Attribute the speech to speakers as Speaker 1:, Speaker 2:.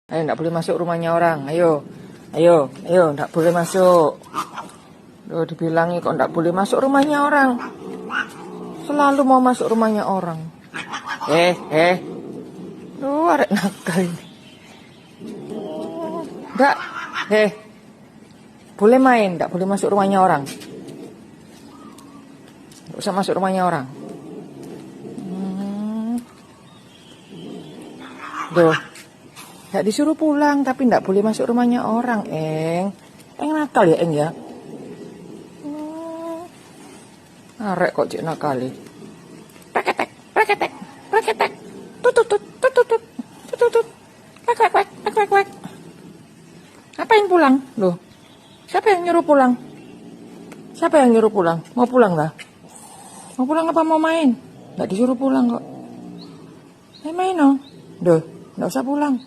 Speaker 1: Ayo, nggak boleh masuk rumahnya orang. Ayo, ayo, ayo, nggak boleh masuk. Loh, dibilangi kok nggak boleh masuk rumahnya orang. Selalu mau masuk rumahnya orang. Loh, arek nakal ini. Nggak, boleh main, nggak boleh masuk rumahnya orang. Nggak usah masuk rumahnya orang. Duh. Nggak disuruh pulang, tapi nggak boleh masuk rumahnya orang, Eng. Eng nakal ya, Eng ya. Arek kok cik nakali. Raketek, raketek, raketek. Tututut, tututut, tututut. Kwek, kwek, kwek, kwek. Ngapain pulang? Loh, siapa yang nyuruh pulang? Siapa yang nyuruh pulang? Mau pulang lah? Mau pulang apa mau main? Nggak disuruh pulang kok. Main-main dong. Duh, nggak usah pulang.